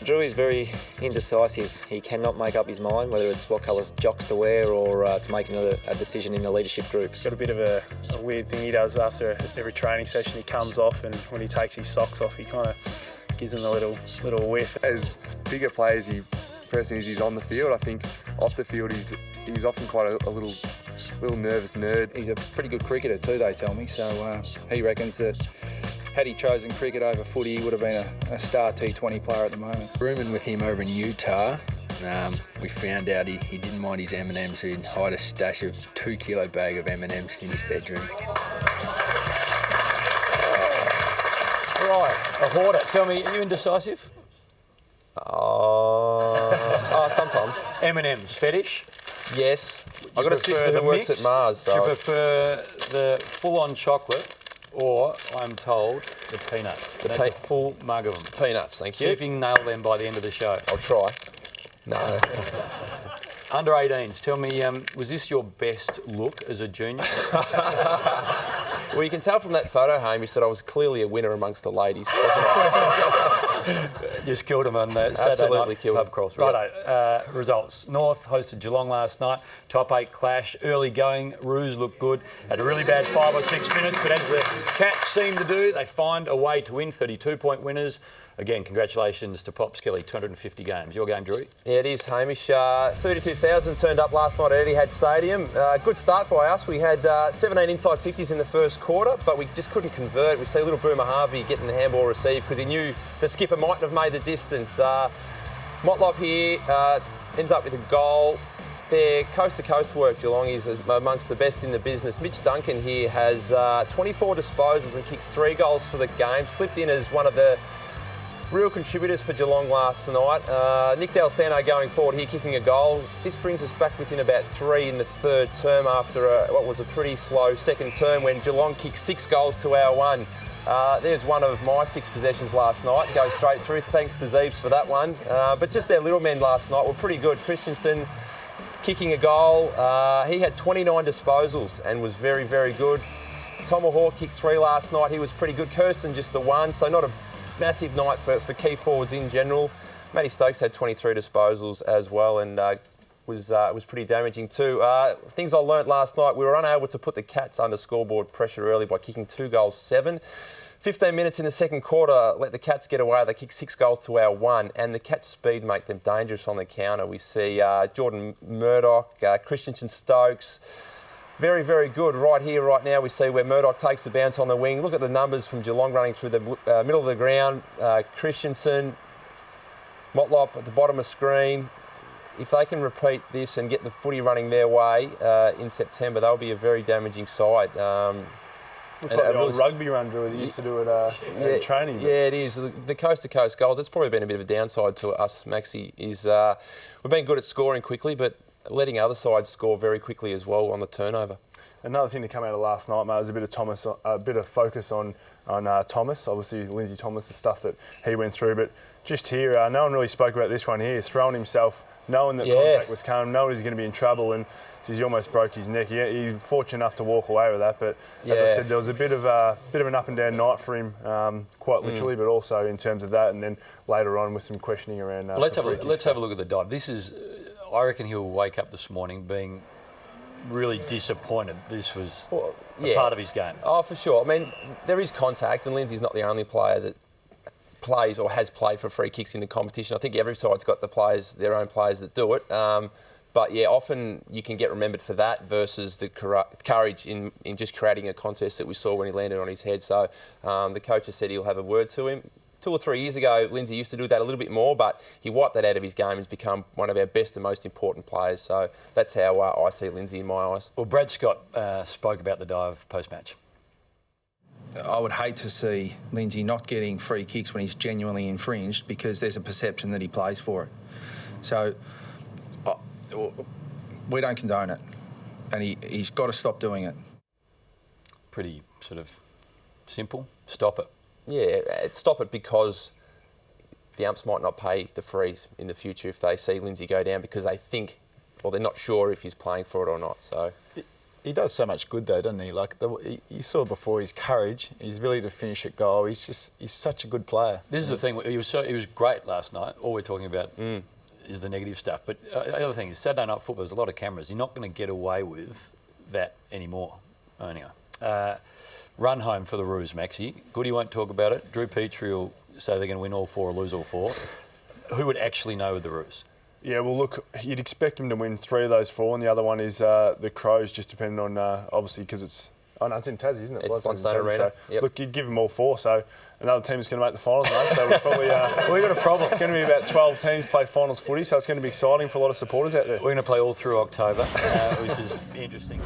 Drew is very indecisive. He cannot make up his mind whether it's what colour jocks to wear or it's making a decision in the leadership group. He's got a bit of a weird thing he does after every training session. He comes off, and when he takes his socks off, he kind of gives him a little whiff. As bigger players person is he's on the field, I think off the field he's often quite a little nervous nerd. He's a pretty good cricketer too, they tell me, so he reckons that had he chosen cricket over footy, he would have been a star T20 player at the moment. Rooming with him over in Utah, we found out he didn't mind his M&Ms. He'd hide a stash of 2 kilo bag of M&Ms in his bedroom. Right, a hoarder. Tell me, are you indecisive? Sometimes. M&M's fetish? Yes. I've got a sister who works at Mars. So. Do you prefer the full-on chocolate or, I'm told, the peanuts? That's a full mug of them. Peanuts, thank you. See if you can nail them by the end of the show. I'll try. No. Under 18s, tell me, was this your best look as a junior? Well, you can tell from that photo, Hamish, that I was clearly a winner amongst the ladies, wasn't I? Just killed him on the Saturday night pub crawl. Righto, results. North hosted Geelong last night. Top 8 clash. Early going. Roos looked good. Had a really bad 5 or 6 minutes, but as the Cats seem to do, they find a way to win. 32-point winners. Again, congratulations to Pop Skelly, 250 games. Your game, Drew? Yeah, it is, Hamish. 32,000 turned up last night at Etihad Stadium. Good start by us. We had 17 inside 50s in the first quarter, but we just couldn't convert. We see little Boomer Harvey getting the handball received because he knew the skipper mightn't have made the distance. Motlop here ends up with a goal. Their coast-to-coast work, Geelong, is amongst the best in the business. Mitch Duncan here has 24 disposals and kicks 3 goals for the game. Slipped in as one of the real contributors for Geelong last night. Nick Del Santo going forward here, kicking a goal. This brings us back within about 3 in the third term after what was a pretty slow second term when Geelong kicked 6 goals to our 1. There's one of my 6 possessions last night. Goes straight through. Thanks to Zeebs for that one. But just their little men last night were pretty good. Christensen kicking a goal. He had 29 disposals and was very, very good. Tomahawk kicked 3 last night. He was pretty good. Kirsten just the 1, so not a massive night for key forwards in general. Matty Stokes had 23 disposals as well and was pretty damaging too. Things I learnt last night, we were unable to put the Cats under scoreboard pressure early by kicking 2 goals 7. 15 minutes in the second quarter, let the Cats get away. They kicked 6 goals to our 1, and the Cats' speed make them dangerous on the counter. We see Jordan Murdoch, Christensen Stokes, very, very good. Right here, right now, we see where Murdoch takes the bounce on the wing. Look at the numbers from Geelong running through the middle of the ground. Christensen, Motlop at the bottom of screen. If they can repeat this and get the footy running their way in September, they'll be a very damaging side. Looks like the old rugby run, Drew, that you used to do at training. Yeah, it is. The coast-to-coast goals, that's probably been a bit of a downside to us, Maxie, is we've been good at scoring quickly, but letting other sides score very quickly as well on the turnover. Another thing to come out of last night, mate, was a bit of focus on Thomas. Obviously, Lindsay Thomas, the stuff that he went through. But just here, no one really spoke about this one here. Throwing himself, knowing that contact was coming, knowing he's going to be in trouble, and he almost broke his neck. He was fortunate enough to walk away with that. But as I said, there was a bit of an up and down night for him, quite literally, but also in terms of that. And then later on with some questioning around. Let's have a look at the dive. This is, I reckon he'll wake up this morning being really disappointed this was a part of his game. Oh, for sure. I mean, there is contact, and Lindsay's not the only player that plays or has played for free kicks in the competition. I think every side's got their own players that do it. But yeah, often you can get remembered for that versus the courage in just creating a contest that we saw when he landed on his head. So the coach has said he'll have a word to him. 2 or 3 years ago, Lindsay used to do that a little bit more, but he wiped that out of his game and has become one of our best and most important players. So that's how I see Lindsay in my eyes. Well, Brad Scott spoke about the dive post-match. I would hate to see Lindsay not getting free kicks when he's genuinely infringed because there's a perception that he plays for it. So we don't condone it, and he's got to stop doing it. Pretty sort of simple. Stop it. Yeah, stop it because the umps might not pay the frees in the future if they see Lindsay go down because they think, or they're not sure if he's playing for it or not. So, he does so much good though, doesn't he? Like you saw before his courage, his ability to finish at goal. He's such a good player. This is the thing. He was great last night. All we're talking about is the negative stuff. But the other thing is Saturday night football. There's a lot of cameras. You're not going to get away with that anymore. Anyway, run home for the Roos, Maxi. Goody won't talk about it. Drew Petrie will say they're going to win all 4 or lose all 4. Who would actually know with the Roos? Yeah, well, look, you'd expect him to win 3 of those 4, and the other one is the Crows, just depending on, obviously, because it's... Oh, no, it's in Tassie, isn't it? It's Blundstone Arena. So, look, you'd give them all 4, so another team is going to make the finals, mate. So we're probably... We've got a problem. It's going to be about 12 teams play finals footy, so it's going to be exciting for a lot of supporters out there. We're going to play all through October, which is interesting.